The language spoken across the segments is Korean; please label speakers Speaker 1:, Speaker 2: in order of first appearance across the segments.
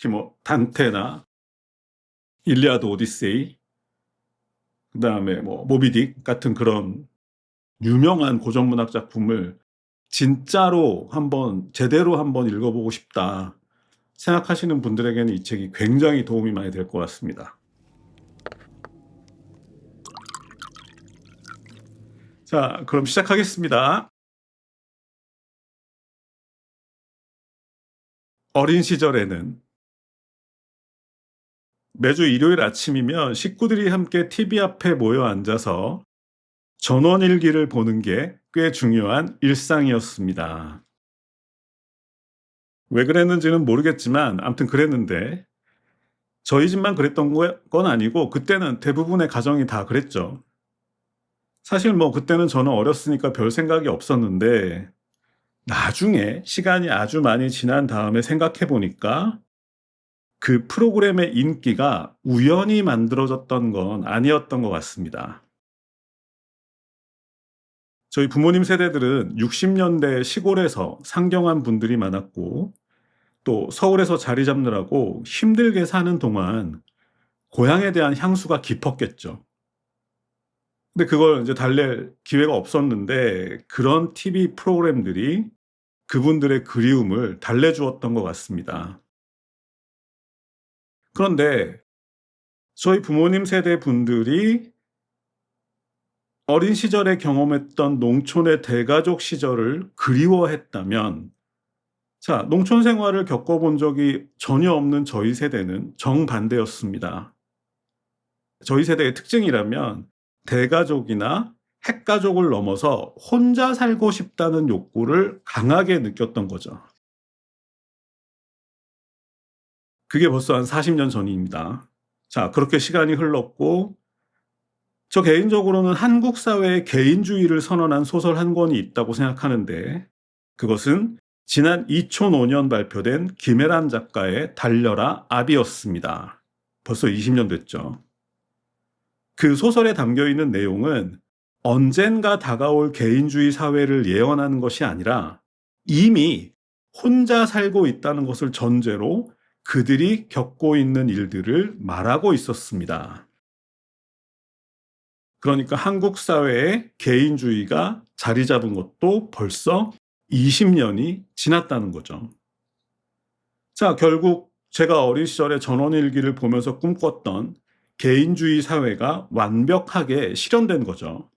Speaker 1: 특히 뭐 단테나 일리아드 오디세이, 그다음에 뭐 모비딕 같은 그런 유명한 고전문학 작품을 진짜로 한번 제대로 한번 읽어보고 싶다 생각하시는 분들에게는 이 책이 굉장히 도움이 많이 될 것 같습니다. 자, 그럼 시작하겠습니다. 어린 시절에는 매주 일요일 아침이면 식구들이 함께 TV 앞에 모여 앉아서 전원일기를 보는 게 꽤 중요한 일상이었습니다. 왜 그랬는지는 모르겠지만 아무튼 그랬는데 저희 집만 그랬던 건 아니고 그때는 대부분의 가정이 다 그랬죠. 사실 뭐 그때는 저는 어렸으니까 별 생각이 없었는데 나중에 시간이 아주 많이 지난 다음에 생각해 보니까 그 프로그램의 인기가 우연히 만들어졌던 건 아니었던 것 같습니다. 저희 부모님 세대들은 60년대 시골에서 상경한 분들이 많았고 또 서울에서 자리 잡느라고 힘들게 사는 동안 고향에 대한 향수가 깊었겠죠. 근데 그걸 이제 달랠 기회가 없었는데 그런 TV 프로그램들이 그분들의 그리움을 달래주었던 것 같습니다. 그런데 저희 부모님 세대 분들이 어린 시절에 경험했던 농촌의 대가족 시절을 그리워했다면, 자, 농촌 생활을 겪어본 적이 전혀 없는 저희 세대는 정반대였습니다. 저희 세대의 특징이라면 대가족이나 핵가족을 넘어서 혼자 살고 싶다는 욕구를 강하게 느꼈던 거죠. 그게 벌써 한 40년 전입니다. 자, 그렇게 시간이 흘렀고 저 개인적으로는 한국 사회의 개인주의를 선언한 소설 한 권이 있다고 생각하는데 그것은 지난 2005년 발표된 김애란 작가의 달려라 아비였습니다. 벌써 20년 됐죠. 그 소설에 담겨 있는 내용은 언젠가 다가올 개인주의 사회를 예언하는 것이 아니라 이미 혼자 살고 있다는 것을 전제로 그들이 겪고 있는 일들을 말하고 있었습니다. 그러니까 한국 사회에 개인주의가 자리 잡은 것도 벌써 20년이 지났다는 거죠. 자, 결국 제가 어린 시절에 전원일기를 보면서 꿈꿨던 개인주의 사회가 완벽하게 실현된 거죠.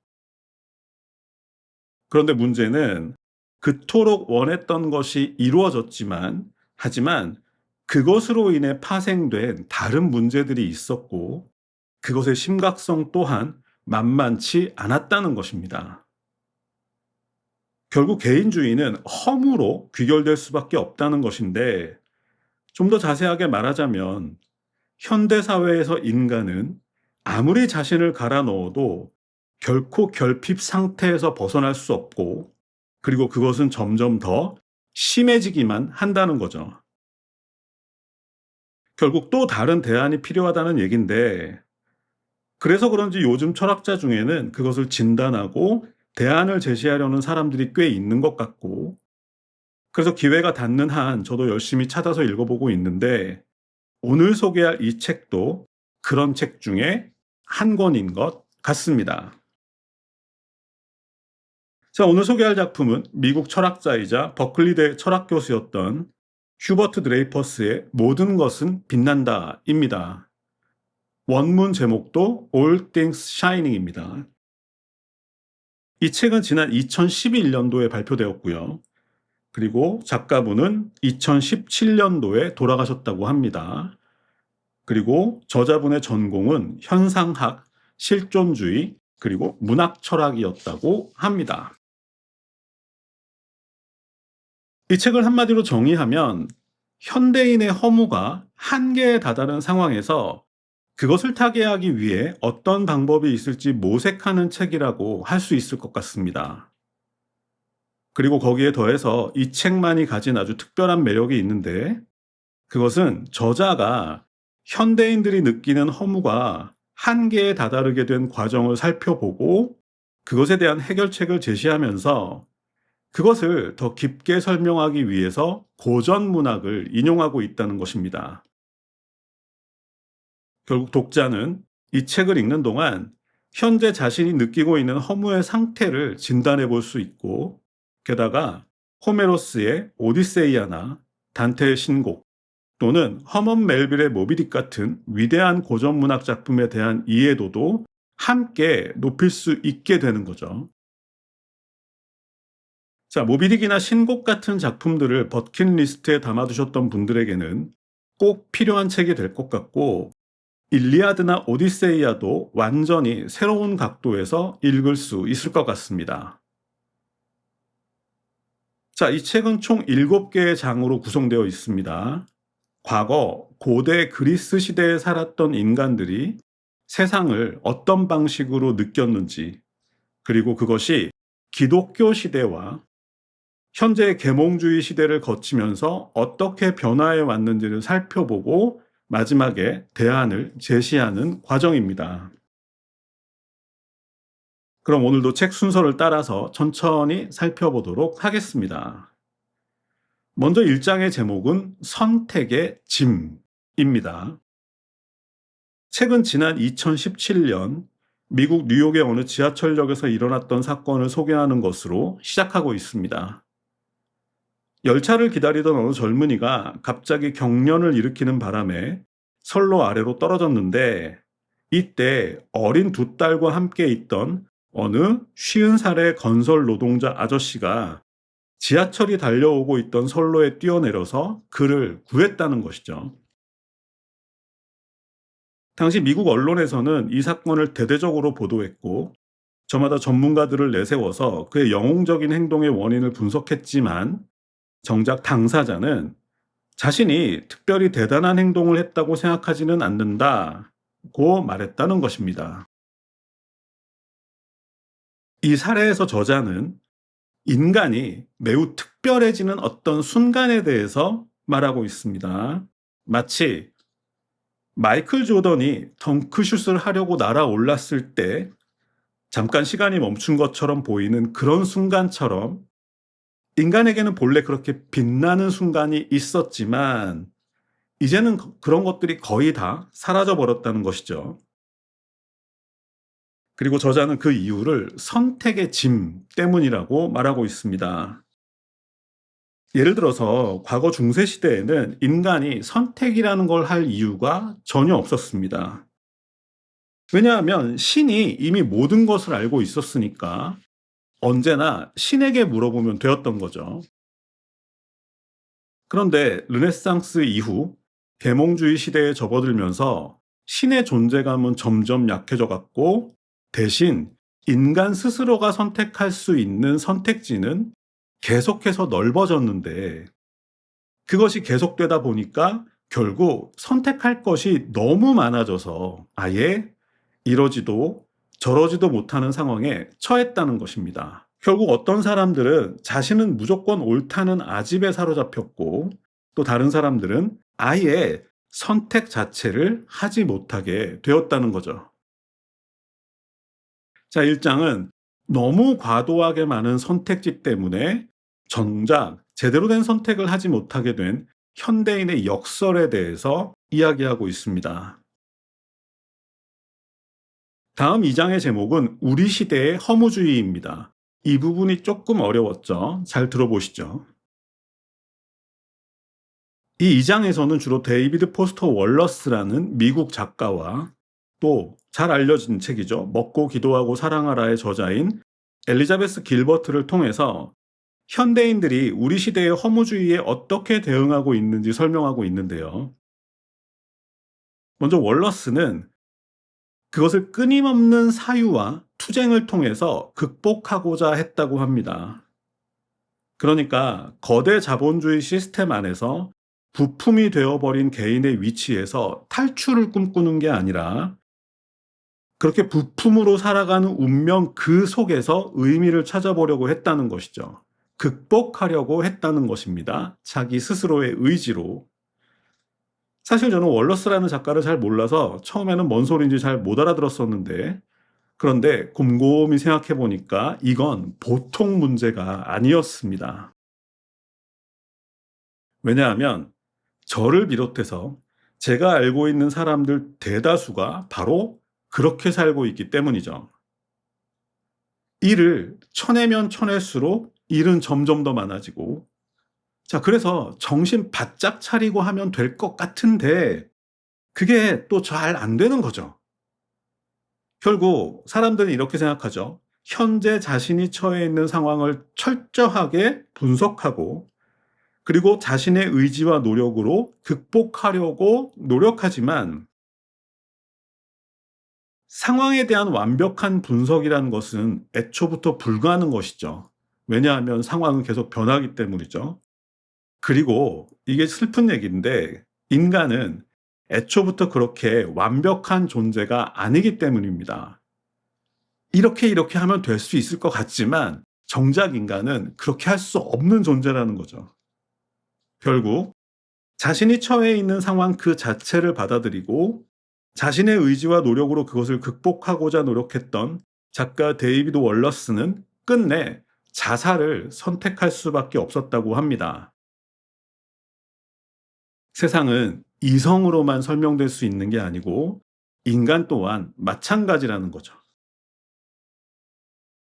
Speaker 1: 그런데 문제는 그토록 원했던 것이 이루어졌지만, 하지만 그것으로 인해 파생된 다른 문제들이 있었고, 그것의 심각성 또한 만만치 않았다는 것입니다. 결국 개인주의는 허무로 귀결될 수밖에 없다는 것인데, 좀 더 자세하게 말하자면 현대사회에서 인간은 아무리 자신을 갈아 넣어도 결코 결핍 상태에서 벗어날 수 없고, 그리고 그것은 점점 더 심해지기만 한다는 거죠. 결국 또 다른 대안이 필요하다는 얘기인데, 그래서 그런지 요즘 철학자 중에는 그것을 진단하고 대안을 제시하려는 사람들이 꽤 있는 것 같고, 그래서 기회가 닿는 한 저도 열심히 찾아서 읽어보고 있는데, 오늘 소개할 이 책도 그런 책 중에 한 권인 것 같습니다. 자, 오늘 소개할 작품은 미국 철학자이자 버클리대 철학 교수였던 휴버트 드레이퍼스의 모든 것은 빛난다입니다. 원문 제목도 All Things Shining입니다. 이 책은 지난 2011년도에 발표되었고요. 그리고 작가분은 2017년도에 돌아가셨다고 합니다. 그리고 저자분의 전공은 현상학, 실존주의, 그리고 문학 철학이었다고 합니다. 이 책을 한마디로 정의하면 현대인의 허무가 한계에 다다른 상황에서 그것을 타개하기 위해 어떤 방법이 있을지 모색하는 책이라고 할 수 있을 것 같습니다. 그리고 거기에 더해서 이 책만이 가진 아주 특별한 매력이 있는데 그것은 저자가 현대인들이 느끼는 허무가 한계에 다다르게 된 과정을 살펴보고 그것에 대한 해결책을 제시하면서 그것을 더 깊게 설명하기 위해서 고전 문학을 인용하고 있다는 것입니다. 결국 독자는 이 책을 읽는 동안 현재 자신이 느끼고 있는 허무의 상태를 진단해 볼 수 있고, 게다가 호메로스의 오디세이아나 단테의 신곡 또는 허먼 멜빌의 모비딕 같은 위대한 고전 문학 작품에 대한 이해도도 함께 높일 수 있게 되는 거죠. 자, 모비딕이나 신곡 같은 작품들을 버킷리스트에 담아두셨던 분들에게는 꼭 필요한 책이 될 것 같고, 일리아드나 오디세이아도 완전히 새로운 각도에서 읽을 수 있을 것 같습니다. 자, 이 책은 총 7개의 장으로 구성되어 있습니다. 과거 고대 그리스 시대에 살았던 인간들이 세상을 어떤 방식으로 느꼈는지, 그리고 그것이 기독교 시대와 현재 계몽주의 시대를 거치면서 어떻게 변화해 왔는지를 살펴보고 마지막에 대안을 제시하는 과정입니다. 그럼 오늘도 책 순서를 따라서 천천히 살펴보도록 하겠습니다. 먼저 1장의 제목은 선택의 짐입니다. 책은 지난 2017년 미국 뉴욕의 어느 지하철역에서 일어났던 사건을 소개하는 것으로 시작하고 있습니다. 열차를 기다리던 어느 젊은이가 갑자기 경련을 일으키는 바람에 선로 아래로 떨어졌는데, 이때 어린 2딸과 함께 있던 어느 50살의 건설 노동자 아저씨가 지하철이 달려오고 있던 선로에 뛰어내려서 그를 구했다는 것이죠. 당시 미국 언론에서는 이 사건을 대대적으로 보도했고, 저마다 전문가들을 내세워서 그의 영웅적인 행동의 원인을 분석했지만, 정작 당사자는 자신이 특별히 대단한 행동을 했다고 생각하지는 않는다고 말했다는 것입니다. 이 사례에서 저자는 인간이 매우 특별해지는 어떤 순간에 대해서 말하고 있습니다. 마치 마이클 조던이 덩크슛을 하려고 날아올랐을 때 잠깐 시간이 멈춘 것처럼 보이는 그런 순간처럼, 인간에게는 본래 그렇게 빛나는 순간이 있었지만 이제는 그런 것들이 거의 다 사라져 버렸다는 것이죠. 그리고 저자는 그 이유를 선택의 짐 때문이라고 말하고 있습니다. 예를 들어서 과거 중세 시대에는 인간이 선택이라는 걸 할 이유가 전혀 없었습니다. 왜냐하면 신이 이미 모든 것을 알고 있었으니까 언제나 신에게 물어보면 되었던 거죠. 그런데 르네상스 이후 계몽주의 시대에 접어들면서 신의 존재감은 점점 약해져 갔고, 대신 인간 스스로가 선택할 수 있는 선택지는 계속해서 넓어졌는데, 그것이 계속되다 보니까 결국 선택할 것이 너무 많아져서 아예 이러지도 저러지도 못하는 상황에 처했다는 것입니다. 결국 어떤 사람들은 자신은 무조건 옳다는 아집에 사로잡혔고, 또 다른 사람들은 아예 선택 자체를 하지 못하게 되었다는 거죠. 자, 1장은 너무 과도하게 많은 선택지 때문에 정작 제대로 된 선택을 하지 못하게 된 현대인의 역설에 대해서 이야기하고 있습니다. 다음 2장의 제목은 우리 시대의 허무주의입니다. 이 부분이 조금 어려웠죠. 잘 들어보시죠. 이 2장에서는 주로 데이비드 포스터 월러스라는 미국 작가와 또 잘 알려진 책이죠. 먹고 기도하고 사랑하라의 저자인 엘리자베스 길버트를 통해서 현대인들이 우리 시대의 허무주의에 어떻게 대응하고 있는지 설명하고 있는데요. 먼저 월러스는 그것을 끊임없는 사유와 투쟁을 통해서 극복하고자 했다고 합니다. 그러니까 거대 자본주의 시스템 안에서 부품이 되어버린 개인의 위치에서 탈출을 꿈꾸는 게 아니라 그렇게 부품으로 살아가는 운명 그 속에서 의미를 찾아보려고 했다는 것이죠. 극복하려고 했다는 것입니다. 자기 스스로의 의지로. 사실 저는 월러스라는 작가를 잘 몰라서 처음에는 뭔 소리인지 잘 못 알아들었었는데, 그런데 곰곰이 생각해 보니까 이건 보통 문제가 아니었습니다. 왜냐하면 저를 비롯해서 제가 알고 있는 사람들 대다수가 바로 그렇게 살고 있기 때문이죠. 일을 쳐내면 쳐낼수록 일은 점점 더 많아지고, 자, 그래서 정신 바짝 차리고 하면 될 것 같은데, 그게 또 잘 안 되는 거죠. 결국 사람들은 이렇게 생각하죠. 현재 자신이 처해 있는 상황을 철저하게 분석하고, 그리고 자신의 의지와 노력으로 극복하려고 노력하지만, 상황에 대한 완벽한 분석이라는 것은 애초부터 불가능한 것이죠. 왜냐하면 상황은 계속 변하기 때문이죠. 그리고 이게 슬픈 얘기인데, 인간은 애초부터 그렇게 완벽한 존재가 아니기 때문입니다. 이렇게 하면 될 수 있을 것 같지만 정작 인간은 그렇게 할 수 없는 존재라는 거죠. 결국 자신이 처해 있는 상황 그 자체를 받아들이고 자신의 의지와 노력으로 그것을 극복하고자 노력했던 작가 데이비드 월러스는 끝내 자살을 선택할 수밖에 없었다고 합니다. 세상은 이성으로만 설명될 수 있는 게 아니고 인간 또한 마찬가지라는 거죠.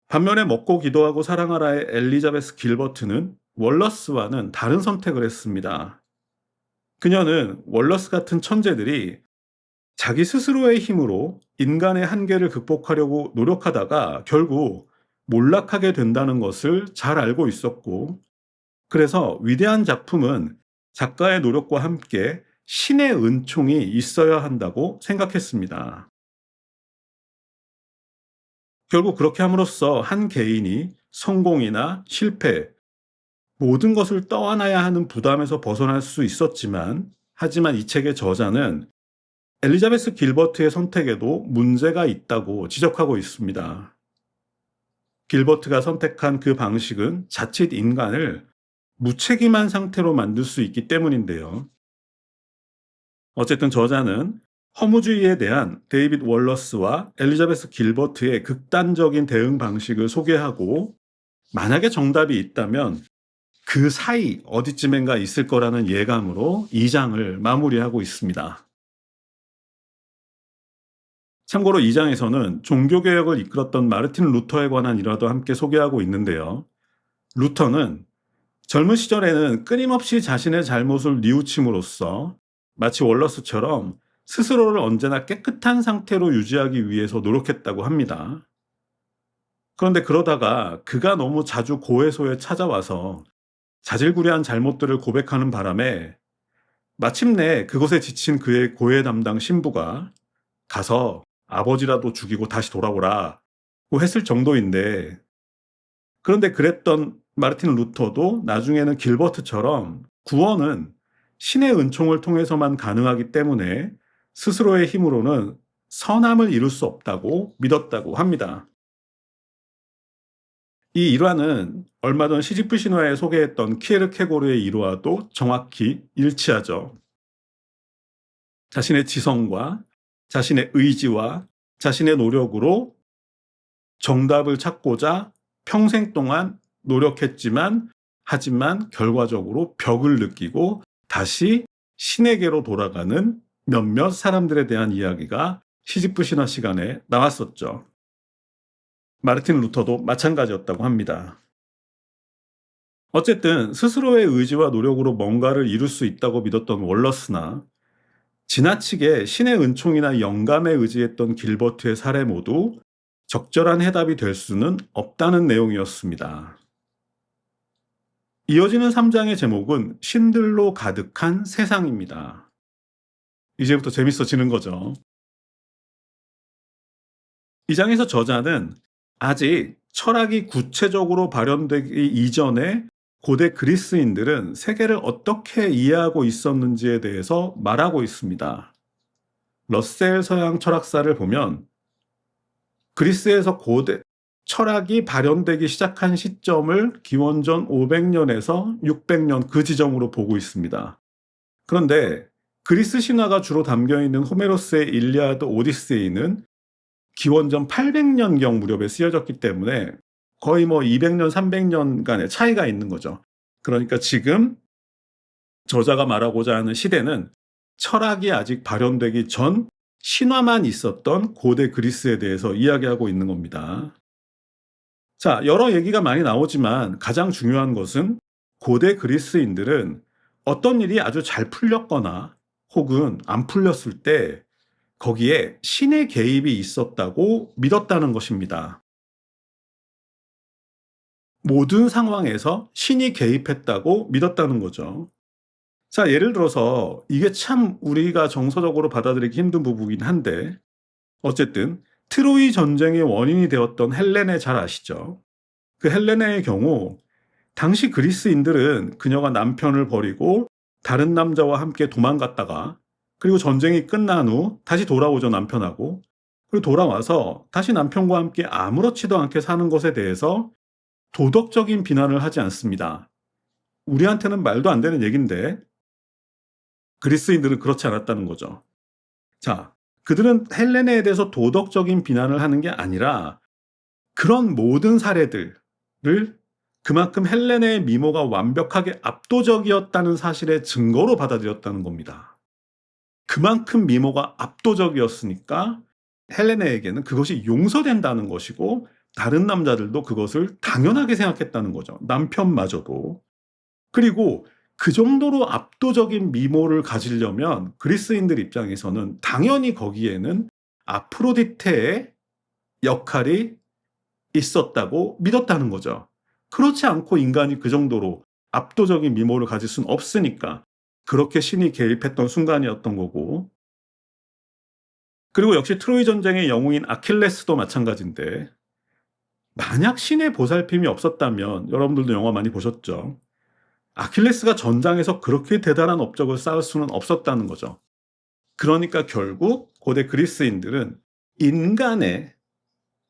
Speaker 1: 반면에 먹고 기도하고 사랑하라의 엘리자베스 길버트는 월러스와는 다른 선택을 했습니다. 그녀는 월러스 같은 천재들이 자기 스스로의 힘으로 인간의 한계를 극복하려고 노력하다가 결국 몰락하게 된다는 것을 잘 알고 있었고, 그래서 위대한 작품은 작가의 노력과 함께 신의 은총이 있어야 한다고 생각했습니다. 결국 그렇게 함으로써 한 개인이 성공이나 실패, 모든 것을 떠안아야 하는 부담에서 벗어날 수 있었지만, 하지만 이 책의 저자는 엘리자베스 길버트의 선택에도 문제가 있다고 지적하고 있습니다. 길버트가 선택한 그 방식은 자칫 인간을 무책임한 상태로 만들 수 있기 때문인데요. 어쨌든 저자는 허무주의에 대한 데이빗 월러스와 엘리자베스 길버트의 극단적인 대응 방식을 소개하고, 만약에 정답이 있다면 그 사이 어디쯤엔가 있을 거라는 예감으로 이 장을 마무리하고 있습니다. 참고로 이 장에서는 종교개혁을 이끌었던 마르틴 루터에 관한 일화도 함께 소개하고 있는데요. 루터는 젊은 시절에는 끊임없이 자신의 잘못을 뉘우침으로써 마치 월러스처럼 스스로를 언제나 깨끗한 상태로 유지하기 위해서 노력했다고 합니다. 그런데 그러다가 그가 너무 자주 고해소에 찾아와서 자질구레한 잘못들을 고백하는 바람에 마침내 그것에 지친 그의 고해 담당 신부가 가서 아버지라도 죽이고 다시 돌아오라 고 했을 정도인데, 그런데 그랬던 마르틴 루터도 나중에는 길버트처럼 구원은 신의 은총을 통해서만 가능하기 때문에 스스로의 힘으로는 선함을 이룰 수 없다고 믿었다고 합니다. 이 일화는 얼마 전 시지프 신화에 소개했던 키에르케고르의 일화도 정확히 일치하죠. 자신의 지성과 자신의 의지와 자신의 노력으로 정답을 찾고자 평생 동안 노력했지만, 하지만 결과적으로 벽을 느끼고 다시 신에게로 돌아가는 몇몇 사람들에 대한 이야기가 시지프 신화 시간에 나왔었죠. 마르틴 루터도 마찬가지였다고 합니다. 어쨌든 스스로의 의지와 노력으로 뭔가를 이룰 수 있다고 믿었던 월러스나 지나치게 신의 은총이나 영감에 의지했던 길버트의 사례 모두 적절한 해답이 될 수는 없다는 내용이었습니다. 이어지는 3장의 제목은 신들로 가득한 세상입니다. 이제부터 재밌어지는 거죠. 이 장에서 저자는 아직 철학이 구체적으로 발현되기 이전에 고대 그리스인들은 세계를 어떻게 이해하고 있었는지에 대해서 말하고 있습니다. 러셀 서양 철학사를 보면 그리스에서 고대 철학이 발현되기 시작한 시점을 기원전 500년에서 600년 그 지점으로 보고 있습니다. 그런데 그리스 신화가 주로 담겨있는 호메로스의 일리아드 오디세이는 기원전 800년경 무렵에 쓰여졌기 때문에 거의 200년, 300년간의 차이가 있는 거죠. 그러니까 지금 저자가 말하고자 하는 시대는 철학이 아직 발현되기 전 신화만 있었던 고대 그리스에 대해서 이야기하고 있는 겁니다. 자, 여러 얘기가 많이 나오지만 가장 중요한 것은 고대 그리스인들은 어떤 일이 아주 잘 풀렸거나 혹은 안 풀렸을 때 거기에 신의 개입이 있었다고 믿었다는 것입니다. 모든 상황에서 신이 개입했다고 믿었다는 거죠. 자, 예를 들어서 이게 참 우리가 정서적으로 받아들이기 힘든 부분이긴 한데 어쨌든 트로이 전쟁의 원인이 되었던 헬레네 잘 아시죠? 그 헬레네의 경우 당시 그리스인들은 그녀가 남편을 버리고 다른 남자와 함께 도망갔다가 그리고 전쟁이 끝난 후 다시 돌아오죠, 남편하고. 그리고 돌아와서 다시 남편과 함께 아무렇지도 않게 사는 것에 대해서 도덕적인 비난을 하지 않습니다. 우리한테는 말도 안 되는 얘기인데 그리스인들은 그렇지 않았다는 거죠. 자, 그들은 헬레네에 대해서 도덕적인 비난을 하는 게 아니라 그런 모든 사례들을 그만큼 헬레네의 미모가 완벽하게 압도적이었다는 사실의 증거로 받아들였다는 겁니다. 그만큼 미모가 압도적이었으니까 헬레네에게는 그것이 용서된다는 것이고 다른 남자들도 그것을 당연하게 생각했다는 거죠. 남편마저도. 그리고 그 정도로 압도적인 미모를 가지려면 그리스인들 입장에서는 당연히 거기에는 아프로디테의 역할이 있었다고 믿었다는 거죠. 그렇지 않고 인간이 그 정도로 압도적인 미모를 가질 수는 없으니까 그렇게 신이 개입했던 순간이었던 거고, 그리고 역시 트로이 전쟁의 영웅인 아킬레스도 마찬가지인데 만약 신의 보살핌이 없었다면 여러분들도 영화 많이 보셨죠? 아킬레스가 전장에서 그렇게 대단한 업적을 쌓을 수는 없었다는 거죠. 그러니까 결국 고대 그리스인들은 인간의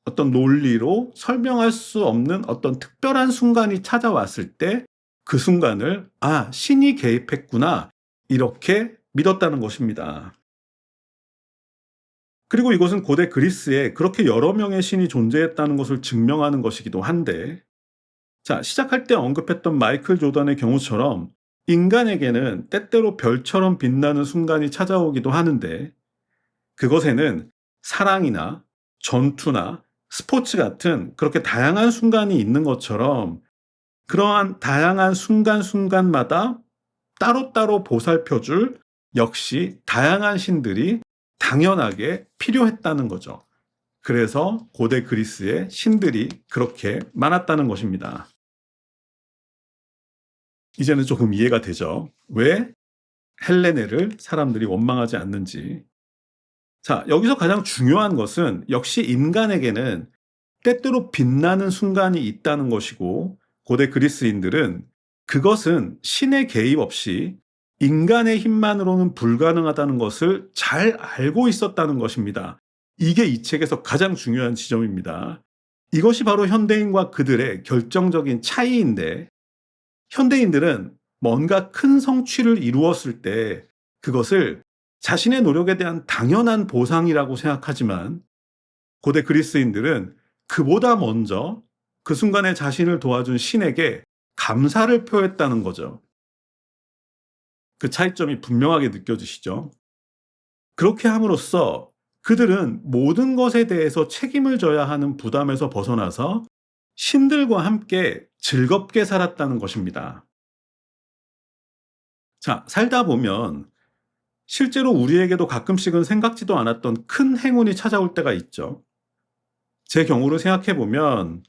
Speaker 1: 어떤 논리로 설명할 수 없는 어떤 특별한 순간이 찾아왔을 때 그 순간을 신이 개입했구나 이렇게 믿었다는 것입니다. 그리고 이것은 고대 그리스에 그렇게 여러 명의 신이 존재했다는 것을 증명하는 것이기도 한데, 자, 시작할 때 언급했던 마이클 조던의 경우처럼 인간에게는 때때로 별처럼 빛나는 순간이 찾아오기도 하는데 그것에는 사랑이나 전투나 스포츠 같은 그렇게 다양한 순간이 있는 것처럼 그러한 다양한 순간순간마다 따로따로 보살펴줄 역시 다양한 신들이 당연하게 필요했다는 거죠. 그래서 고대 그리스에 신들이 그렇게 많았다는 것입니다. 이제는 조금 이해가 되죠. 왜 헬레네를 사람들이 원망하지 않는지. 자, 여기서 가장 중요한 것은 역시 인간에게는 때때로 빛나는 순간이 있다는 것이고 고대 그리스인들은 그것은 신의 개입 없이 인간의 힘만으로는 불가능하다는 것을 잘 알고 있었다는 것입니다. 이게 이 책에서 가장 중요한 지점입니다. 이것이 바로 현대인과 그들의 결정적인 차이인데 현대인들은 뭔가 큰 성취를 이루었을 때 그것을 자신의 노력에 대한 당연한 보상이라고 생각하지만 고대 그리스인들은 그보다 먼저 그 순간에 자신을 도와준 신에게 감사를 표했다는 거죠. 그 차이점이 분명하게 느껴지시죠? 그렇게 함으로써 그들은 모든 것에 대해서 책임을 져야 하는 부담에서 벗어나서 신들과 함께 즐겁게 살았다는 것입니다. 자, 살다 보면 실제로 우리에게도 가끔씩은 생각지도 않았던 큰 행운이 찾아올 때가 있죠. 제 경우를 생각해 보면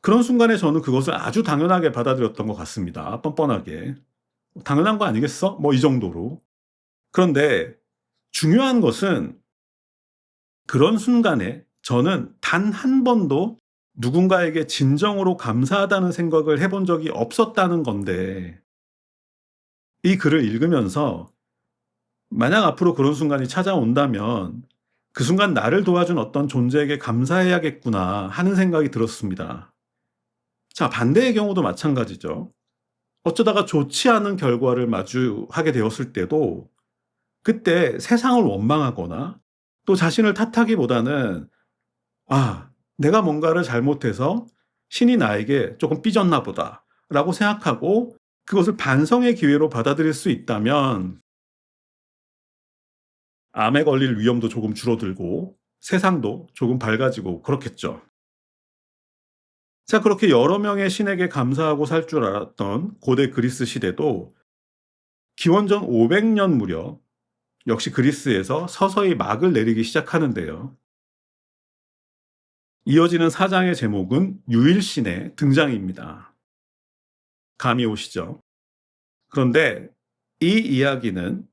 Speaker 1: 그런 순간에 저는 그것을 아주 당연하게 받아들였던 것 같습니다. 뻔뻔하게. 당연한 거 아니겠어? 뭐 이 정도로. 그런데 중요한 것은 그런 순간에 저는 단 한 번도 누군가에게 진정으로 감사하다는 생각을 해본 적이 없었다는 건데 이 글을 읽으면서 만약 앞으로 그런 순간이 찾아온다면 그 순간 나를 도와준 어떤 존재에게 감사해야겠구나 하는 생각이 들었습니다. 자, 반대의 경우도 마찬가지죠. 어쩌다가 좋지 않은 결과를 마주하게 되었을 때도 그때 세상을 원망하거나 또 자신을 탓하기보다는 내가 뭔가를 잘못해서 신이 나에게 조금 삐졌나 보다 라고 생각하고 그것을 반성의 기회로 받아들일 수 있다면 암에 걸릴 위험도 조금 줄어들고 세상도 조금 밝아지고 그렇겠죠. 자, 그렇게 여러 명의 신에게 감사하고 살 줄 알았던 고대 그리스 시대도 기원전 500년 무렵 역시 그리스에서 서서히 막을 내리기 시작하는데요. 이어지는 사장의 제목은 유일신의 등장입니다. 감이 오시죠? 그런데 이 이야기는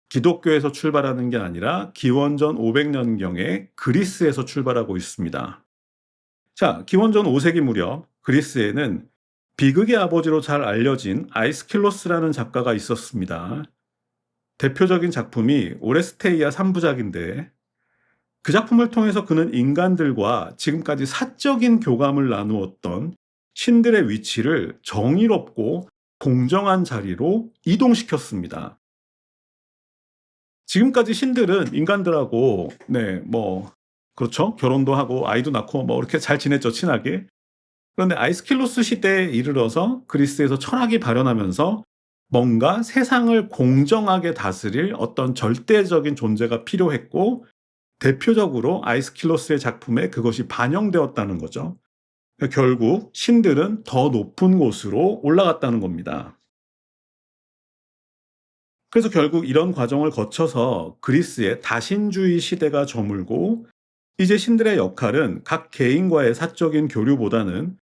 Speaker 1: 기독교에서 출발하는 게 아니라 기원전 500년경에 그리스에서 출발하고 있습니다. 자, 기원전 5세기 무렵 그리스에는 비극의 아버지로 잘 알려진 아이스킬로스라는 작가가 있었습니다. 대표적인 작품이 오레스테이아 3부작인데 그 작품을 통해서 그는 인간들과 지금까지 사적인 교감을 나누었던 신들의 위치를 정의롭고 공정한 자리로 이동시켰습니다. 지금까지 신들은 인간들하고 그렇죠. 결혼도 하고 아이도 낳고 이렇게 잘 지냈죠, 친하게. 그런데 아이스킬로스 시대에 이르러서 그리스에서 철학이 발현하면서 뭔가 세상을 공정하게 다스릴 어떤 절대적인 존재가 필요했고 대표적으로 아이스킬로스의 작품에 그것이 반영되었다는 거죠. 결국 신들은 더 높은 곳으로 올라갔다는 겁니다. 그래서 결국 이런 과정을 거쳐서 그리스의 다신주의 시대가 저물고 이제 신들의 역할은 각 개인과의 사적인 교류보다는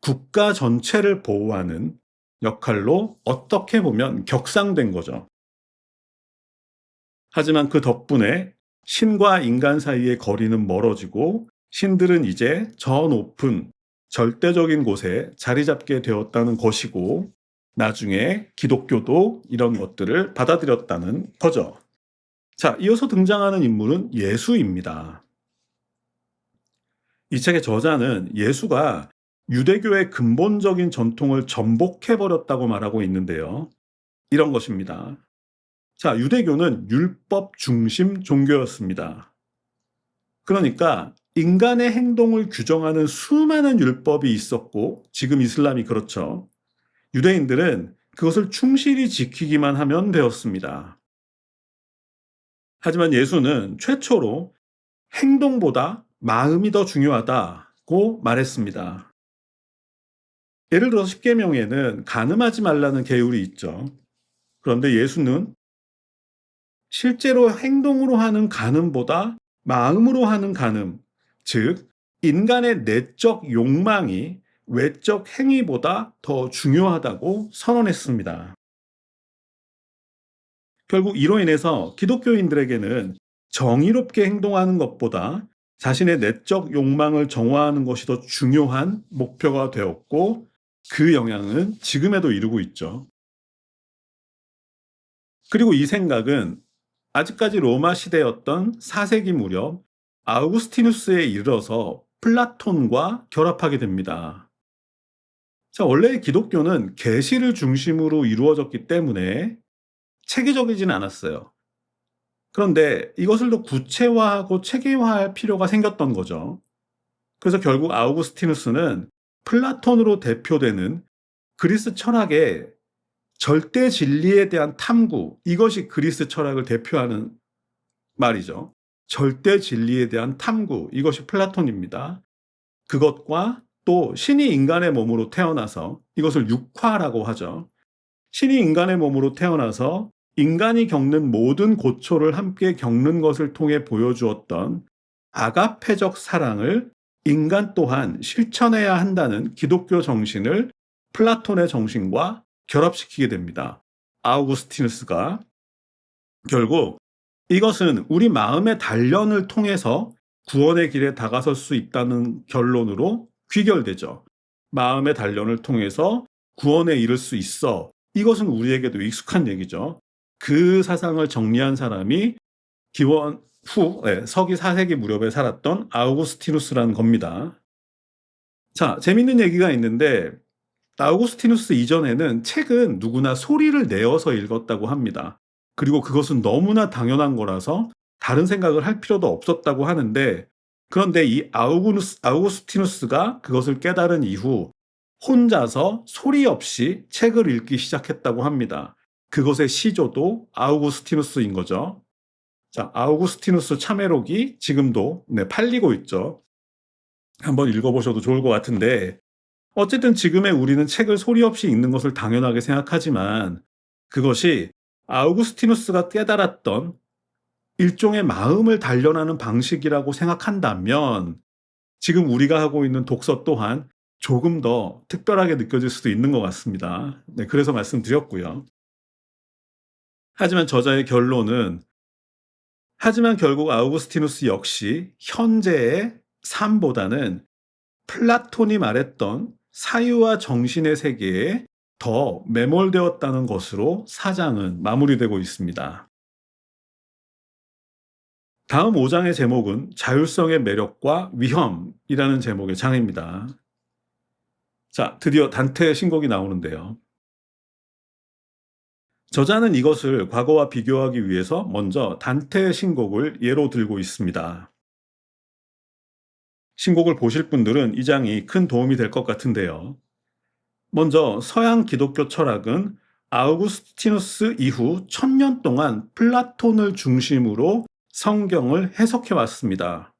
Speaker 1: 국가 전체를 보호하는 역할로 어떻게 보면 격상된 거죠. 하지만 그 덕분에 신과 인간 사이의 거리는 멀어지고 신들은 이제 저 높은 절대적인 곳에 자리 잡게 되었다는 것이고 나중에 기독교도 이런 것들을 받아들였다는 거죠. 자, 이어서 등장하는 인물은 예수입니다. 이 책의 저자는 예수가 유대교의 근본적인 전통을 전복해버렸다고 말하고 있는데요. 이런 것입니다. 자, 유대교는 율법 중심 종교였습니다. 그러니까 인간의 행동을 규정하는 수많은 율법이 있었고, 지금 이슬람이 그렇죠. 유대인들은 그것을 충실히 지키기만 하면 되었습니다. 하지만 예수는 최초로 행동보다 마음이 더 중요하다고 말했습니다. 예를 들어 십계명에는 간음하지 말라는 계율이 있죠. 그런데 예수는 실제로 행동으로 하는 간음보다 마음으로 하는 간음, 즉 인간의 내적 욕망이 외적 행위보다 더 중요하다고 선언했습니다. 결국 이로 인해서 기독교인들에게는 정의롭게 행동하는 것보다 자신의 내적 욕망을 정화하는 것이 더 중요한 목표가 되었고 그 영향은 지금에도 이루고 있죠. 그리고 이 생각은 아직까지 로마 시대였던 4세기 무렵 아우구스티누스에 이르러서 플라톤과 결합하게 됩니다. 자, 원래 기독교는 계시를 중심으로 이루어졌기 때문에 체계적이진 않았어요. 그런데 이것을 더 구체화하고 체계화할 필요가 생겼던 거죠. 그래서 결국 아우구스티누스는 플라톤으로 대표되는 그리스 철학의 절대 진리에 대한 탐구, 이것이 그리스 철학을 대표하는 말이죠. 절대 진리에 대한 탐구, 이것이 플라톤입니다. 그것과 또 신이 인간의 몸으로 태어나서 이것을 육화라고 하죠. 신이 인간의 몸으로 태어나서 인간이 겪는 모든 고초를 함께 겪는 것을 통해 보여주었던 아가페적 사랑을 인간 또한 실천해야 한다는 기독교 정신을 플라톤의 정신과 결합시키게 됩니다. 아우구스티누스가 결국 이것은 우리 마음의 단련을 통해서 구원의 길에 다가설 수 있다는 결론으로 귀결되죠. 마음의 단련을 통해서 구원에 이를 수 있어. 이것은 우리에게도 익숙한 얘기죠. 그 사상을 정리한 사람이 기원 후 서기 4세기 무렵에 살았던 아우구스티누스라는 겁니다. 자, 재밌는 얘기가 있는데 아우구스티누스 이전에는 책은 누구나 소리를 내어서 읽었다고 합니다. 그리고 그것은 너무나 당연한 거라서 다른 생각을 할 필요도 없었다고 하는데 그런데 이 아우구스티누스가 그것을 깨달은 이후 혼자서 소리 없이 책을 읽기 시작했다고 합니다. 그것의 시조도 아우구스티누스인 거죠. 자, 아우구스티누스 참회록이 지금도 팔리고 있죠. 한번 읽어보셔도 좋을 것 같은데, 어쨌든 지금의 우리는 책을 소리 없이 읽는 것을 당연하게 생각하지만 그것이 아우구스티누스가 깨달았던 일종의 마음을 단련하는 방식이라고 생각한다면 지금 우리가 하고 있는 독서 또한 조금 더 특별하게 느껴질 수도 있는 것 같습니다. 네, 그래서 말씀드렸고요. 하지만 저자의 결론은 하지만 결국 아우구스티누스 역시 현재의 삶보다는 플라톤이 말했던 사유와 정신의 세계에 더 매몰되었다는 것으로 사장은 마무리되고 있습니다. 다음 5장의 제목은 자율성의 매력과 위험이라는 제목의 장입니다. 자, 드디어 단테의 신곡이 나오는데요. 저자는 이것을 과거와 비교하기 위해서 먼저 단테의 신곡을 예로 들고 있습니다. 신곡을 보실 분들은 이 장이 큰 도움이 될 것 같은데요. 먼저 서양 기독교 철학은 아우구스티누스 이후 1000년 동안 플라톤을 중심으로 성경을 해석해 왔습니다.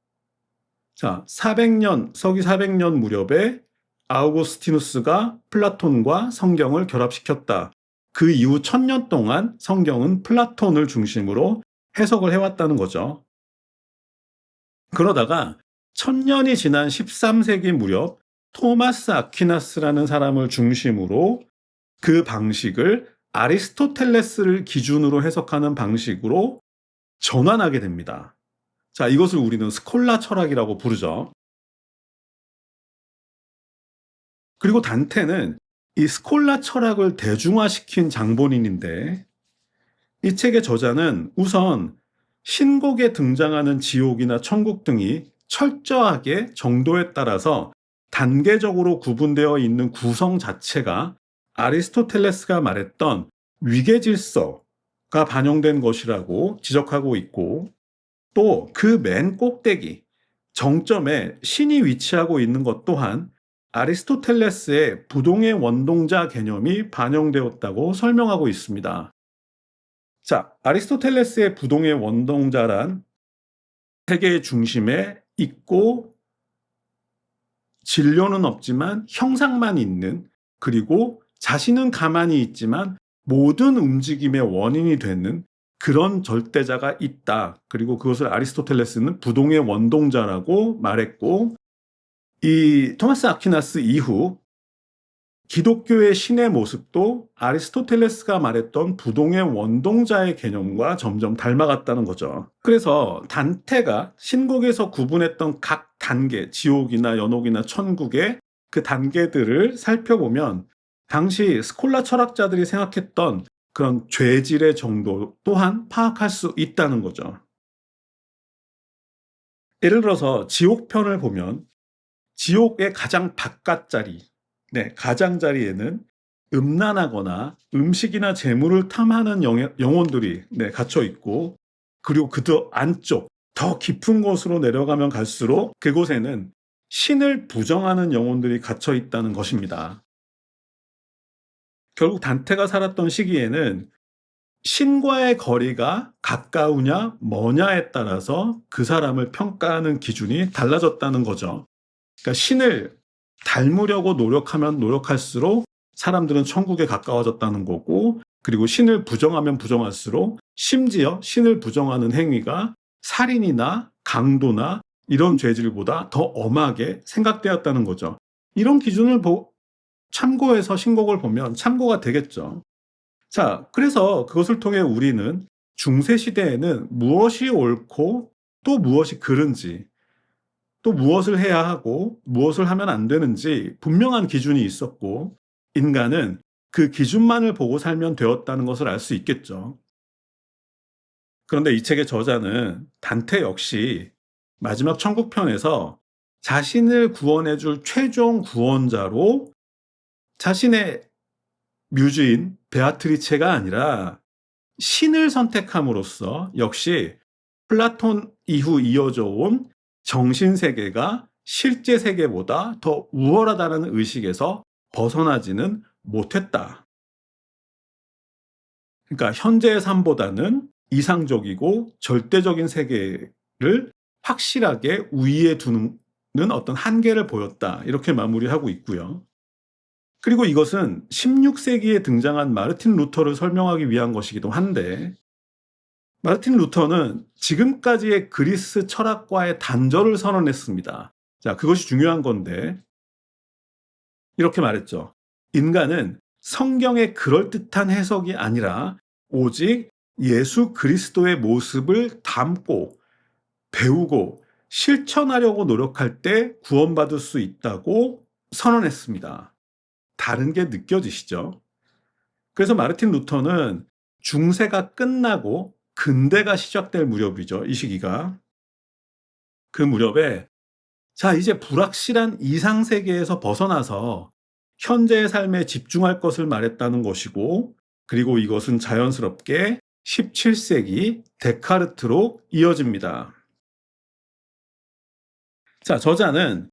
Speaker 1: 자, 서기 400년 무렵에 아우구스티누스가 플라톤과 성경을 결합시켰다. 그 이후 1000년 동안 성경은 플라톤을 중심으로 해석을 해왔다는 거죠. 그러다가 1000년이 지난 13세기 무렵 토마스 아퀴나스라는 사람을 중심으로 그 방식을 아리스토텔레스를 기준으로 해석하는 방식으로 전환하게 됩니다. 자, 이것을 우리는 스콜라 철학이라고 부르죠. 그리고 단테는 이 스콜라 철학을 대중화시킨 장본인인데 이 책의 저자는 우선 신곡에 등장하는 지옥이나 천국 등이 철저하게 정도에 따라서 단계적으로 구분되어 있는 구성 자체가 아리스토텔레스가 말했던 위계 질서가 반영된 것이라고 지적하고 있고 또 그 맨 꼭대기 정점에 신이 위치하고 있는 것 또한 아리스토텔레스의 부동의 원동자 개념이 반영되었다고 설명하고 있습니다. 자, 아리스토텔레스의 부동의 원동자란 세계의 중심에 있고 진료는 없지만 형상만 있는 그리고 자신은 가만히 있지만 모든 움직임의 원인이 되는 그런 절대자가 있다. 그리고 그것을 아리스토텔레스는 부동의 원동자라고 말했고 이 토마스 아퀴나스 이후 기독교의 신의 모습도 아리스토텔레스가 말했던 부동의 원동자의 개념과 점점 닮아갔다는 거죠. 그래서 단테가 신곡에서 구분했던 각 단계, 지옥이나 연옥이나 천국의 그 단계들을 살펴보면 당시 스콜라 철학자들이 생각했던 그런 죄질의 정도 또한 파악할 수 있다는 거죠. 예를 들어서 지옥편을 보면 지옥의 가장 바깥 자리, 가장자리에는 음란하거나 음식이나 재물을 탐하는 영혼들이 갇혀 있고 그리고 그 안쪽 더 깊은 곳으로 내려가면 갈수록 그곳에는 신을 부정하는 영혼들이 갇혀 있다는 것입니다. 결국 단테가 살았던 시기에는 신과의 거리가 가까우냐 머냐에 따라서 그 사람을 평가하는 기준이 달라졌다는 거죠. 그러니까 신을 닮으려고 노력하면 노력할수록 사람들은 천국에 가까워졌다는 거고 그리고 신을 부정하면 부정할수록 심지어 신을 부정하는 행위가 살인이나 강도나 이런 죄질보다 더 엄하게 생각되었다는 거죠. 이런 기준을 참고해서 신곡을 보면 참고가 되겠죠. 자, 그래서 그것을 통해 우리는 중세시대에는 무엇이 옳고 또 무엇이 그른지 또 무엇을 해야 하고 무엇을 하면 안 되는지 분명한 기준이 있었고 인간은 그 기준만을 보고 살면 되었다는 것을 알 수 있겠죠. 그런데 이 책의 저자는 단테 역시 마지막 천국편에서 자신을 구원해줄 최종 구원자로 자신의 뮤즈인 베아트리체가 아니라 신을 선택함으로써 역시 플라톤 이후 이어져 온 정신세계가 실제 세계보다 더 우월하다는 의식에서 벗어나지는 못했다. 그러니까 현재의 삶보다는 이상적이고 절대적인 세계를 확실하게 우위에 두는 어떤 한계를 보였다. 이렇게 마무리하고 있고요. 그리고 이것은 16세기에 등장한 마르틴 루터를 설명하기 위한 것이기도 한데, 마르틴 루터는 지금까지의 그리스 철학과의 단절을 선언했습니다. 자, 그것이 중요한 건데, 이렇게 말했죠. 인간은 성경의 그럴듯한 해석이 아니라 오직 예수 그리스도의 모습을 담고 배우고 실천하려고 노력할 때 구원받을 수 있다고 선언했습니다. 다른 게 느껴지시죠? 그래서 마르틴 루터는 중세가 끝나고 근대가 시작될 무렵이죠. 이 시기가. 그 무렵에 자, 이제 불확실한 이상세계에서 벗어나서 현재의 삶에 집중할 것을 말했다는 것이고, 그리고 이것은 자연스럽게 17세기 데카르트로 이어집니다. 자, 저자는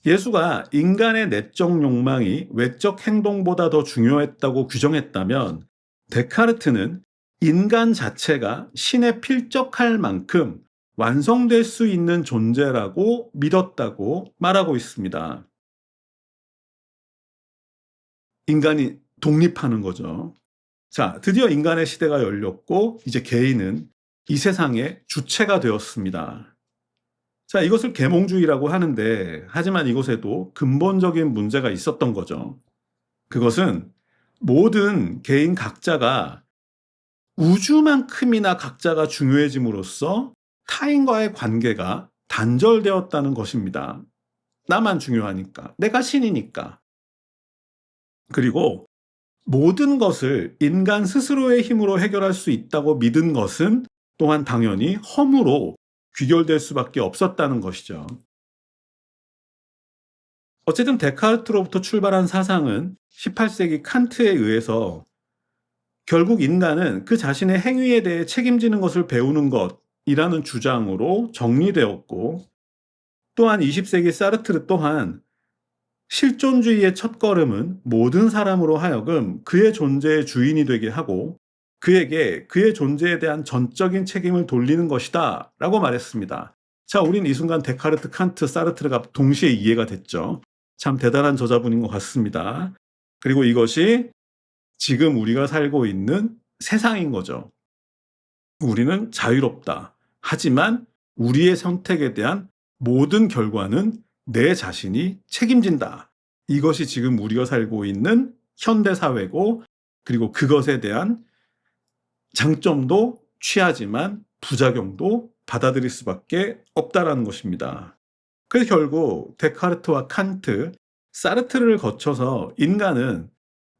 Speaker 1: 예수가 인간의 내적 욕망이 외적 행동보다 더 중요했다고 규정했다면, 데카르트는 인간 자체가 신에 필적할 만큼 완성될 수 있는 존재라고 믿었다고 말하고 있습니다. 인간이 독립하는 거죠. 자, 드디어 인간의 시대가 열렸고 이제 개인은 이 세상의 주체가 되었습니다. 자, 이것을 계몽주의라고 하는데, 하지만 이것에도 근본적인 문제가 있었던 거죠. 그것은 모든 개인 각자가 우주만큼이나 각자가 중요해짐으로써 타인과의 관계가 단절되었다는 것입니다. 나만 중요하니까, 내가 신이니까. 그리고 모든 것을 인간 스스로의 힘으로 해결할 수 있다고 믿은 것은 또한 당연히 허무로 귀결될 수밖에 없었다는 것이죠. 어쨌든 데카르트로부터 출발한 사상은 18세기 칸트에 의해서 결국 인간은 그 자신의 행위에 대해 책임지는 것을 배우는 것이라는 주장으로 정리되었고, 또한 20세기 사르트르 또한 실존주의의 첫걸음은 모든 사람으로 하여금 그의 존재의 주인이 되게 하고 그에게 그의 존재에 대한 전적인 책임을 돌리는 것이다 라고 말했습니다. 자, 우린 이 순간 데카르트, 칸트, 사르트르가 동시에 이해가 됐죠. 참 대단한 저자분인 것 같습니다. 그리고 이것이 지금 우리가 살고 있는 세상인 거죠. 우리는 자유롭다. 하지만 우리의 선택에 대한 모든 결과는 내 자신이 책임진다. 이것이 지금 우리가 살고 있는 현대사회고, 그리고 그것에 대한 장점도 취하지만 부작용도 받아들일 수밖에 없다라는 것입니다. 그래서 결국 데카르트와 칸트, 사르트르를 거쳐서 인간은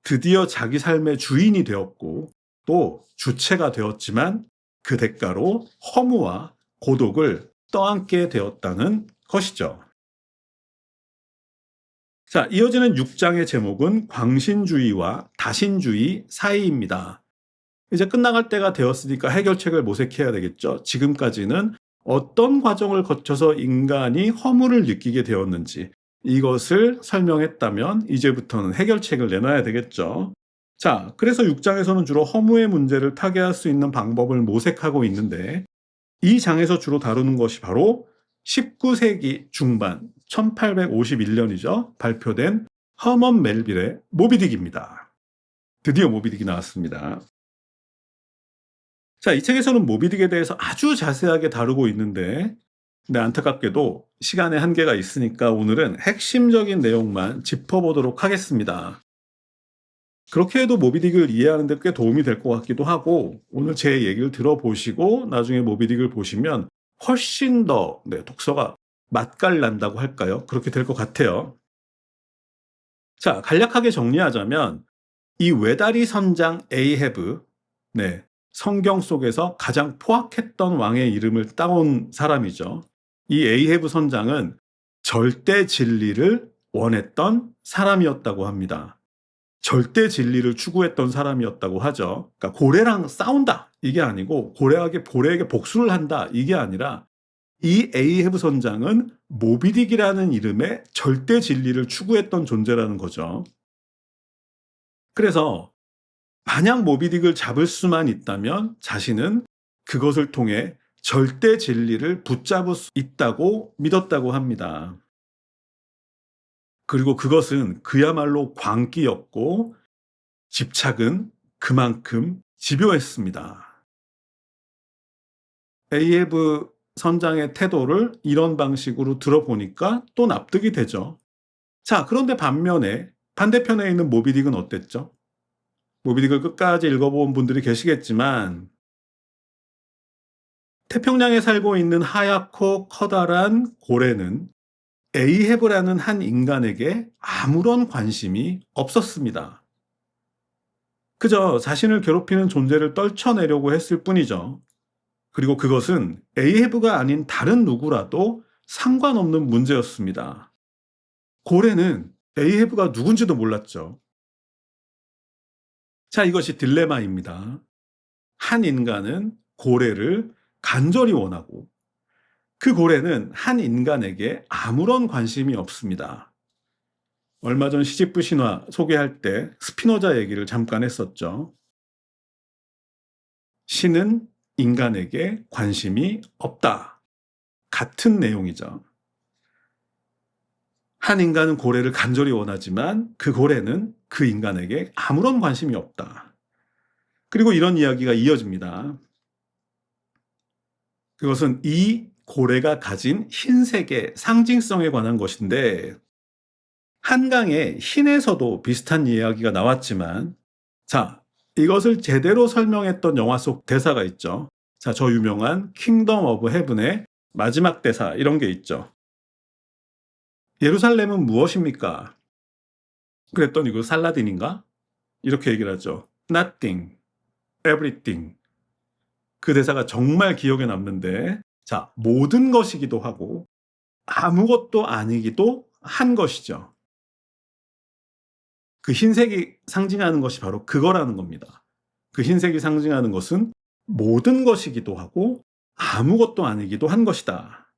Speaker 1: 드디어 자기 삶의 주인이 되었고 또 주체가 되었지만 그 대가로 허무와 고독을 떠안게 되었다는 것이죠. 자, 이어지는 6장의 제목은 광신주의와 다신주의 사이입니다. 이제 끝나갈 때가 되었으니까 해결책을 모색해야 되겠죠. 지금까지는 어떤 과정을 거쳐서 인간이 허무를 느끼게 되었는지 이것을 설명했다면 이제부터는 해결책을 내놔야 되겠죠. 자, 그래서 6장에서는 주로 허무의 문제를 타개할 수 있는 방법을 모색하고 있는데, 이 장에서 주로 다루는 것이 바로 19세기 중반 1851년이죠. 발표된 허먼 멜빌의 모비딕입니다. 드디어 모비딕이 나왔습니다. 자, 이 책에서는 모비딕에 대해서 아주 자세하게 다루고 있는데, 근데 안타깝게도 시간의 한계가 있으니까 오늘은 핵심적인 내용만 짚어보도록 하겠습니다. 그렇게 해도 모비딕을 이해하는 데 꽤 도움이 될 것 같기도 하고, 오늘 제 얘기를 들어보시고 나중에 모비딕을 보시면 훨씬 더 독서가 맛깔난다고 할까요? 그렇게 될 것 같아요. 자, 간략하게 정리하자면 이 외다리 선장 에이헤브, 성경 속에서 가장 포악했던 왕의 이름을 따온 사람이죠. 이 에이헤브 선장은 절대 진리를 원했던 사람이었다고 합니다. 절대 진리를 추구했던 사람이었다고 하죠. 그러니까 고래랑 싸운다 이게 아니고 고래에게 복수를 한다 이게 아니라, 이 에이헤브 선장은 모비딕이라는 이름의 절대 진리를 추구했던 존재라는 거죠. 그래서 만약 모비딕을 잡을 수만 있다면 자신은 그것을 통해 절대 진리를 붙잡을 수 있다고 믿었다고 합니다. 그리고 그것은 그야말로 광기였고 집착은 그만큼 집요했습니다. 에이헤브 선장의 태도를 이런 방식으로 들어보니까 또 납득이 되죠. 자, 그런데 반면에 반대편에 있는 모비딕은 어땠죠? 모비딕을 끝까지 읽어본 분들이 계시겠지만 태평양에 살고 있는 하얗고 커다란 고래는 에이헤브라는 한 인간에게 아무런 관심이 없었습니다. 그저 자신을 괴롭히는 존재를 떨쳐내려고 했을 뿐이죠. 그리고 그것은 에이헤브가 아닌 다른 누구라도 상관없는 문제였습니다. 고래는 에이헤브가 누군지도 몰랐죠. 자, 이것이 딜레마입니다. 한 인간은 고래를 간절히 원하고 그 고래는 한 인간에게 아무런 관심이 없습니다. 얼마 전 시집부 신화 소개할 때 스피노자 얘기를 잠깐 했었죠. 신은 인간에게 관심이 없다. 같은 내용이죠. 한 인간은 고래를 간절히 원하지만 그 고래는 그 인간에게 아무런 관심이 없다. 그리고 이런 이야기가 이어집니다. 그것은 이 고래가 가진 흰색의 상징성에 관한 것인데 한강의 흰에서도 비슷한 이야기가 나왔지만 자, 이것을 제대로 설명했던 영화 속 대사가 있죠. 자, 저 유명한 킹덤 오브 헤븐의 마지막 대사 이런 게 있죠. 예루살렘은 무엇입니까? 그랬더니 그 살라딘인가? 이렇게 얘기를 하죠. Nothing, everything. 그 대사가 정말 기억에 남는데 자, 모든 것이기도 하고 아무것도 아니기도 한 것이죠. 그 흰색이 상징하는 것이 바로 그거라는 겁니다. 그 흰색이 상징하는 것은 모든 것이기도 하고 아무것도 아니기도 한 것이다.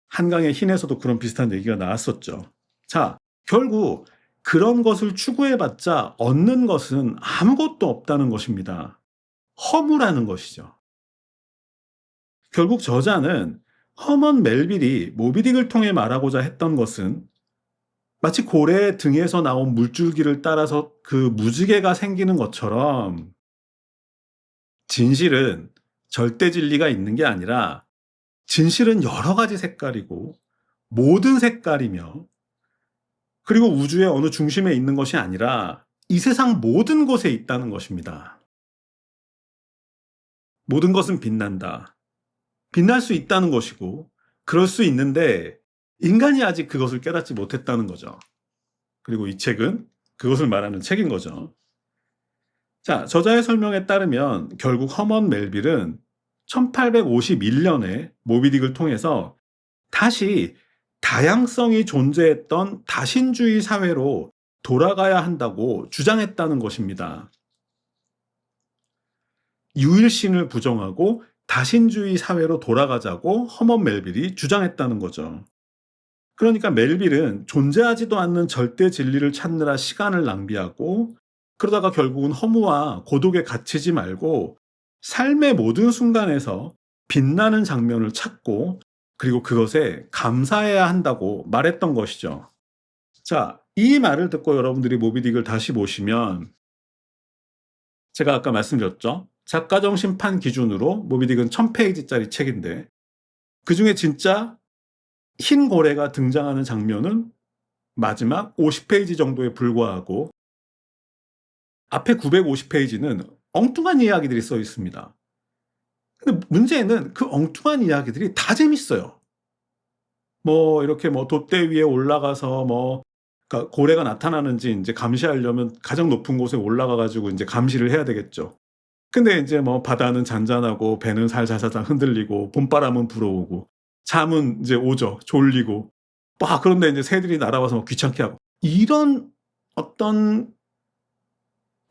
Speaker 1: 한강의 흰에서도 그런 비슷한 얘기가 나왔었죠. 자, 결국 그런 것을 추구해봤자 얻는 것은 아무것도 없다는 것입니다. 허무라는 것이죠. 결국 저자는 허먼 멜빌이 모비딕을 통해 말하고자 했던 것은 마치 고래의 등에서 나온 물줄기를 따라서 그 무지개가 생기는 것처럼 진실은 절대 진리가 있는 게 아니라 진실은 여러 가지 색깔이고 모든 색깔이며 그리고 우주의 어느 중심에 있는 것이 아니라 이 세상 모든 곳에 있다는 것입니다. 모든 것은 빛난다. 빛날 수 있다는 것이고 그럴 수 있는데 인간이 아직 그것을 깨닫지 못했다는 거죠. 그리고 이 책은 그것을 말하는 책인 거죠. 자, 저자의 설명에 따르면 결국 허먼 멜빌은 1851년에 모비딕을 통해서 다시 다양성이 존재했던 다신주의 사회로 돌아가야 한다고 주장했다는 것입니다. 유일신을 부정하고 다신주의 사회로 돌아가자고 허먼 멜빌이 주장했다는 거죠. 그러니까 멜빌은 존재하지도 않는 절대 진리를 찾느라 시간을 낭비하고 그러다가 결국은 허무와 고독에 갇히지 말고 삶의 모든 순간에서 빛나는 장면을 찾고 그리고 그것에 감사해야 한다고 말했던 것이죠. 자, 이 말을 듣고 여러분들이 모비딕을 다시 보시면 제가 아까 말씀드렸죠. 작가정 심판 기준으로 모비딕은 1000페이지짜리 책인데 그중에 진짜 흰 고래가 등장하는 장면은 마지막 50페이지 정도에 불과하고 앞에 950페이지는 엉뚱한 이야기들이 써 있습니다. 근데 문제는 그 엉뚱한 이야기들이 다 재밌어요. 뭐 이렇게 뭐 돛대 위에 올라가서 뭐 그러니까 고래가 나타나는지 이제 감시하려면 가장 높은 곳에 올라가 가지고 이제 감시를 해야 되겠죠. 근데 이제 뭐 바다는 잔잔하고 배는 살살살살 흔들리고 봄바람은 불어오고 잠은 이제 오죠. 졸리고 막 그런데 이제 새들이 날아와서 막 귀찮게 하고 이런 어떤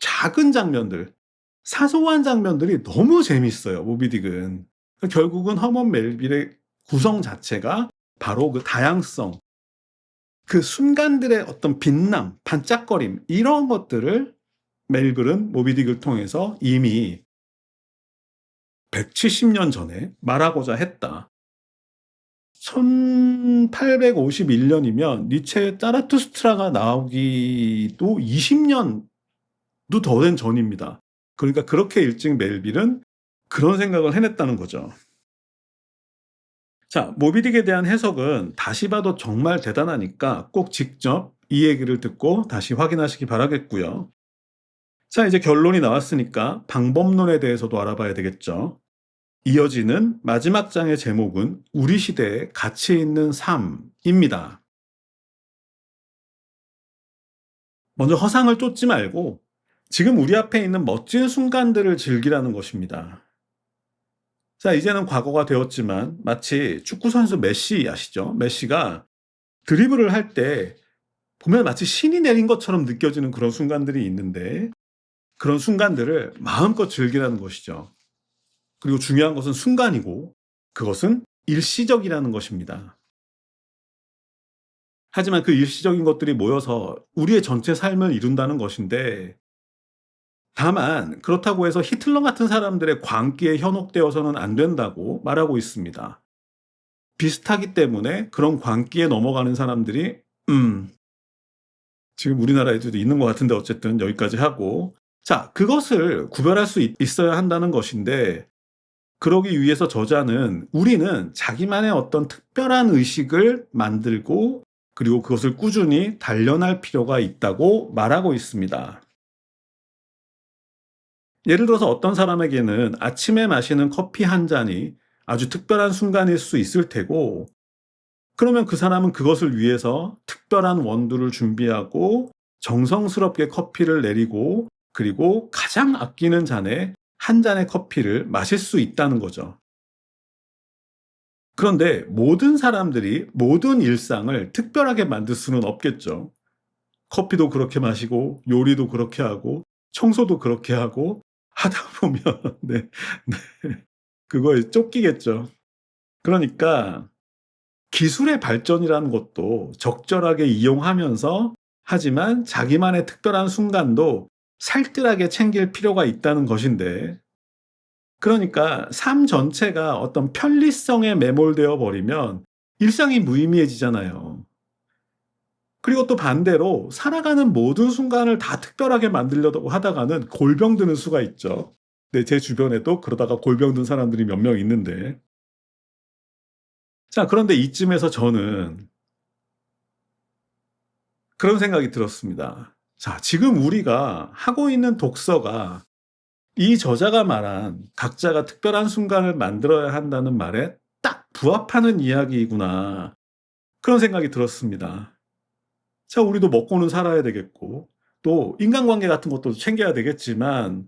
Speaker 1: 작은 장면들, 사소한 장면들이 너무 재밌어요. 모비딕은. 결국은 허먼 멜빌의 구성 자체가 바로 그 다양성, 그 순간들의 어떤 빛남, 반짝거림 이런 것들을 멜빌은 모비딕을 통해서 이미 170년 전에 말하고자 했다. 1851년이면 니체의 자라투스트라가 나오기도 20년도 더 된 전입니다. 그러니까 그렇게 일찍 멜빌은 그런 생각을 해냈다는 거죠. 자, 모비딕에 대한 해석은 다시 봐도 정말 대단하니까 꼭 직접 이 얘기를 듣고 다시 확인하시기 바라겠고요. 자, 이제 결론이 나왔으니까 방법론에 대해서도 알아봐야 되겠죠. 이어지는 마지막 장의 제목은 우리 시대에 가치 있는 삶입니다. 먼저 허상을 쫓지 말고 지금 우리 앞에 있는 멋진 순간들을 즐기라는 것입니다. 자, 이제는 과거가 되었지만 마치 축구선수 메시 아시죠? 메시가 드리블을 할 때 보면 마치 신이 내린 것처럼 느껴지는 그런 순간들이 있는데 그런 순간들을 마음껏 즐기라는 것이죠. 그리고 중요한 것은 순간이고 그것은 일시적이라는 것입니다. 하지만 그 일시적인 것들이 모여서 우리의 전체 삶을 이룬다는 것인데 다만 그렇다고 해서 히틀러 같은 사람들의 광기에 현혹되어서는 안 된다고 말하고 있습니다. 비슷하기 때문에 그런 광기에 넘어가는 사람들이 지금 우리나라에도 있는 것 같은데 어쨌든 여기까지 하고 자, 그것을 구별할 수 있어야 한다는 것인데 그러기 위해서 저자는 우리는 자기만의 어떤 특별한 의식을 만들고 그리고 그것을 꾸준히 단련할 필요가 있다고 말하고 있습니다. 예를 들어서 어떤 사람에게는 아침에 마시는 커피 한 잔이 아주 특별한 순간일 수 있을 테고 그러면 그 사람은 그것을 위해서 특별한 원두를 준비하고 정성스럽게 커피를 내리고 그리고 가장 아끼는 잔에 한 잔의 커피를 마실 수 있다는 거죠. 그런데 모든 사람들이 모든 일상을 특별하게 만들 수는 없겠죠. 커피도 그렇게 마시고 요리도 그렇게 하고 청소도 그렇게 하고 하다 보면 네, 네. 그거에 쫓기겠죠. 그러니까 기술의 발전이라는 것도 적절하게 이용하면서 하지만 자기만의 특별한 순간도 살뜰하게 챙길 필요가 있다는 것인데 그러니까 삶 전체가 어떤 편리성에 매몰되어 버리면 일상이 무의미해지잖아요. 그리고 또 반대로 살아가는 모든 순간을 다 특별하게 만들려고 하다가는 골병 드는 수가 있죠. 네, 제 주변에도 그러다가 골병 든 사람들이 몇 명 있는데. 자, 그런데 이쯤에서 저는 그런 생각이 들었습니다. 자, 지금 우리가 하고 있는 독서가 이 저자가 말한 각자가 특별한 순간을 만들어야 한다는 말에 딱 부합하는 이야기이구나. 그런 생각이 들었습니다. 자, 우리도 먹고는 살아야 되겠고, 또 인간관계 같은 것도 챙겨야 되겠지만,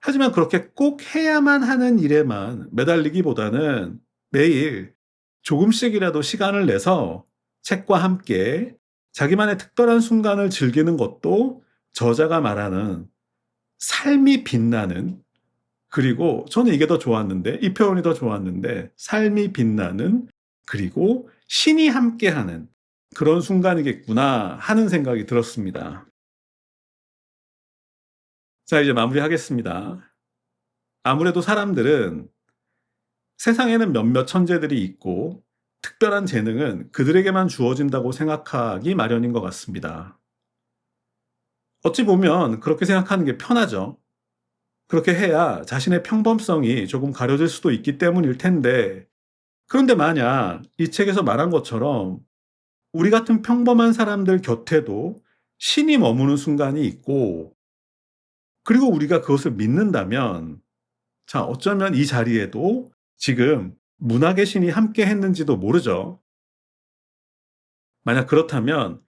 Speaker 1: 하지만 그렇게 꼭 해야만 하는 일에만 매달리기보다는 매일 조금씩이라도 시간을 내서 책과 함께 자기만의 특별한 순간을 즐기는 것도 저자가 말하는 삶이 빛나는 그리고 저는 이게 더 좋았는데 이 표현이 더 좋았는데 삶이 빛나는 그리고 신이 함께하는 그런 순간이겠구나 하는 생각이 들었습니다. 자, 이제 마무리하겠습니다. 아무래도 사람들은 세상에는 몇몇 천재들이 있고 특별한 재능은 그들에게만 주어진다고 생각하기 마련인 것 같습니다. 어찌 보면 그렇게 생각하는 게 편하죠. 그렇게 해야 자신의 평범성이 조금 가려질 수도 있기 때문일 텐데, 그런데 만약 이 책에서 말한 것처럼 우리 같은 평범한 사람들 곁에도 신이 머무는 순간이 있고, 그리고 우리가 그것을 믿는다면, 자, 어쩌면 이 자리에도 지금 문학의 신이 함께 했는지도 모르죠. 만약 그렇다면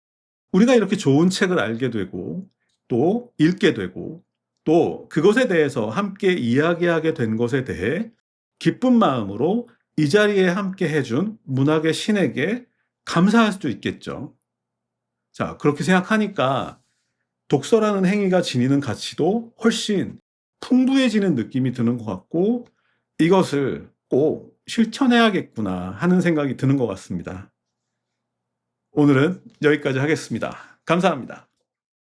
Speaker 1: 우리가 이렇게 좋은 책을 알게 되고 또 읽게 되고 또 그것에 대해서 함께 이야기하게 된 것에 대해 기쁜 마음으로 이 자리에 함께 해준 문학의 신에게 감사할 수도 있겠죠. 자, 그렇게 생각하니까 독서라는 행위가 지니는 가치도 훨씬 풍부해지는 느낌이 드는 것 같고 이것을 꼭 실천해야겠구나 하는 생각이 드는 것 같습니다. 오늘은 여기까지 하겠습니다. 감사합니다.